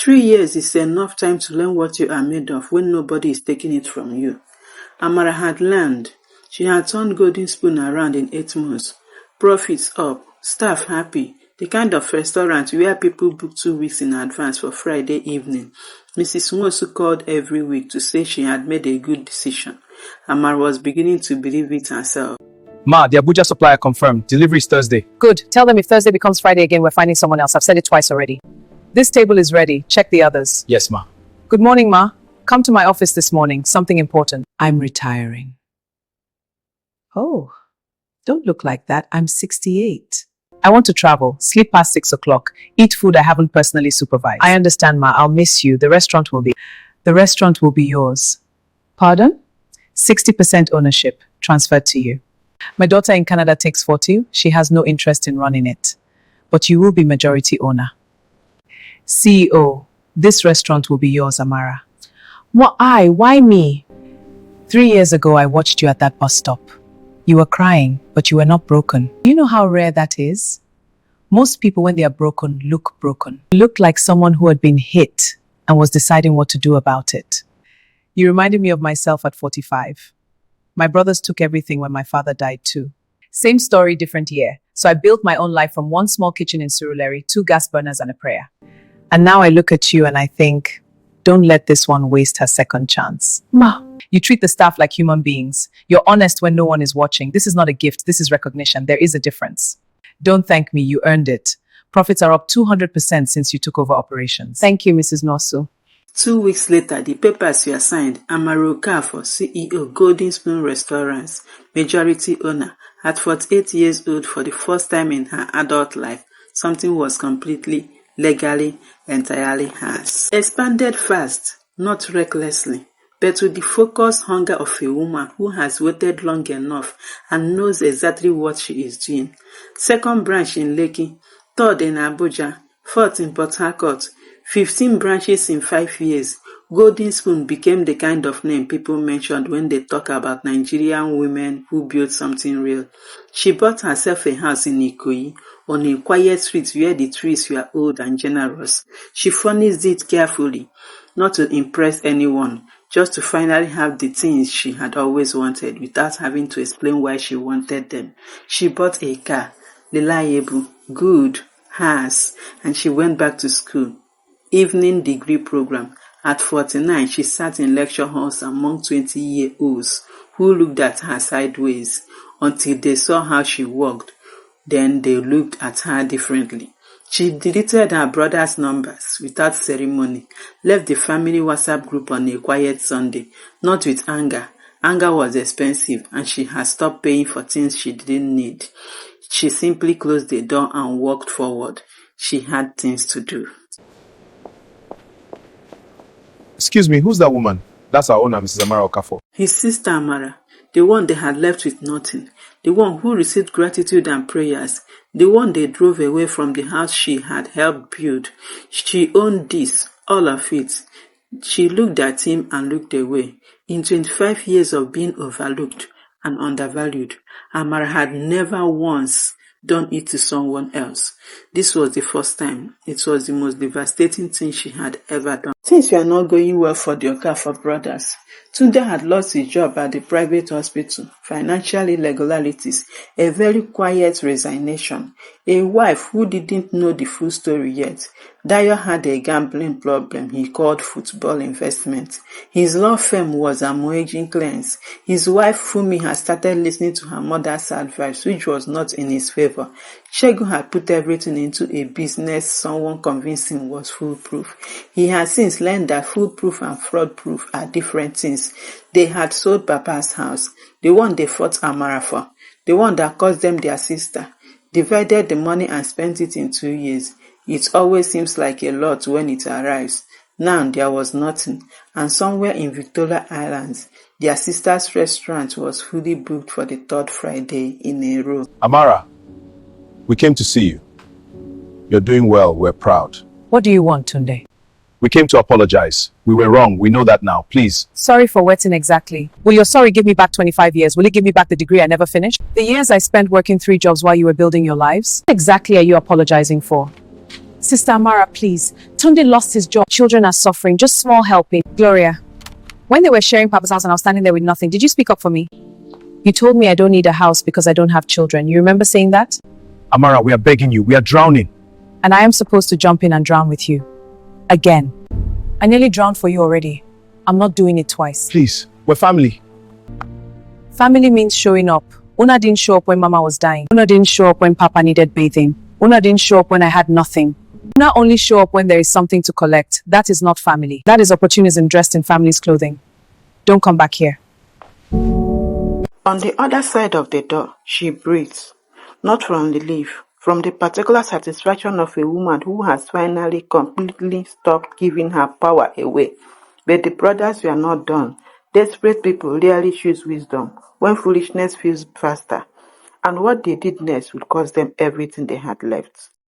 3 years is enough time to learn what you are made of when nobody is taking it from you. Amara had learned. She had turned Golden Spoon around in 8 months. Profits up, staff happy, the kind of restaurant where people book 2 weeks in advance for Friday evening. Mrs. Nwosu called every week to say she had made a good decision. Amara was beginning to believe it herself. Ma, the Abuja supplier confirmed. Delivery is Thursday. Good. Tell them if Thursday becomes Friday again, we're finding someone else. I've said it twice already. This table is ready. Check the others. Yes, ma. Good morning, Ma. Come to my office this morning. Something important. I'm retiring. Oh, don't look like that. I'm 68. I want to travel, sleep past 6 o'clock, eat food I haven't personally supervised. I understand, Ma. I'll miss you. The restaurant will be yours. Pardon? 60% ownership transferred to you. My daughter in Canada takes 40. She has no interest in running it. But you will be majority owner. CEO, this restaurant will be yours, Amara. Why me? 3 years ago, I watched you at that bus stop. You were crying, but you were not broken. Do you know how rare that is? Most people, when they are broken, look broken. You looked like someone who had been hit and was deciding what to do about it. You reminded me of myself at 45. My brothers took everything when my father died too. Same story, different year. So I built my own life from one small kitchen in Surulere, 2 gas burners and a prayer. And now I look at you and I think, don't let this one waste her second chance. Ma, you treat the staff like human beings. You're honest when no one is watching. This is not a gift. This is recognition. There is a difference. Don't thank me. You earned it. Profits are up 200% since you took over operations. Thank you, Mrs. Nwosu. 2 weeks later, the papers were signed. Amara for CEO, Golden Spoon Restaurants, majority owner. At 48 years old, for the first time in her adult life, something was completely, legally, entirely hers. Expanded fast, not recklessly, but with the focused hunger of a woman who has waited long enough and knows exactly what she is doing. Second branch in Lekki, third in Abuja, fourth in Port Harcourt, 15 branches in 5 years. Golden Spoon became the kind of name people mentioned when they talk about Nigerian women who built something real. She bought herself a house in Ikoyi, on a quiet street where the trees were old and generous. She furnished it carefully, not to impress anyone, just to finally have the things she had always wanted without having to explain why she wanted them. She bought a car, reliable, good, hers, and she went back to school. Evening degree program. At 49, she sat in lecture halls among 20-year-olds who looked at her sideways until they saw how she walked. Then they looked at her differently. She deleted her brother's numbers without ceremony, left the family WhatsApp group on a quiet Sunday, not with anger. Anger was expensive and she had stopped paying for things she didn't need. She simply closed the door and walked forward. She had things to do. Excuse me, who's that woman? That's our owner, Mrs. Amara Okafor. His sister Amara, the one they had left with nothing, the one who received gratitude and prayers, the one they drove away from the house she had helped build. She owned this, all of it. She looked at him and looked away. In 25 years of being overlooked and undervalued, Amara had never once done it to someone else. This was the first time. It was the most devastating thing she had ever done. Things were not going well for the Okafor brothers. Tunde had lost his job at the private hospital, financial irregularities, a very quiet resignation, a wife who didn't know the full story yet. Dayo had a gambling problem he called football investment. His law firm was Amoegin Cleanse. His wife Fumi had started listening to her mother's advice, which was not in his favor. Segun had put everything into a business someone convinced him was foolproof. He had since learned that foolproof and fraud-proof are different things. They had sold Papa's house, the one they fought Amara for, the one that cost them their sister, divided the money and spent it in 2 years. It always seems like a lot when it arrives. Now there was nothing, and somewhere in Victoria Islands, their sister's restaurant was fully booked for the 3rd Friday in a row. Amara, we came to see you. You're doing well. We're proud. What do you want, Tunde? We came to apologize. We were wrong. We know that now. Please. Sorry for wetting exactly. Will your sorry give me back 25 years? Will it give me back the degree I never finished? The years I spent working 3 jobs while you were building your lives? What exactly are you apologizing for? Sister Amara, please. Tunde lost his job. Children are suffering. Just small helping. Gloria, when they were sharing Papa's house and I was standing there with nothing, did you speak up for me? You told me I don't need a house because I don't have children. You remember saying that? Amara, we are begging you. We are drowning. And I am supposed to jump in and drown with you. Again. I nearly drowned for you already. I'm not doing it twice. Please, we're family. Family means showing up. Una didn't show up when Mama was dying. Una didn't show up when Papa needed bathing. Una didn't show up when I had nothing. Una only show up when there is something to collect. That is not family. That is opportunism dressed in family's clothing. Don't come back here. On the other side of the door, she breathes, not from relief, from the particular satisfaction of a woman who has finally completely stopped giving her power away. But the brothers were not done. Desperate people rarely choose wisdom when foolishness feels faster, and what they did next would cost them everything they had left.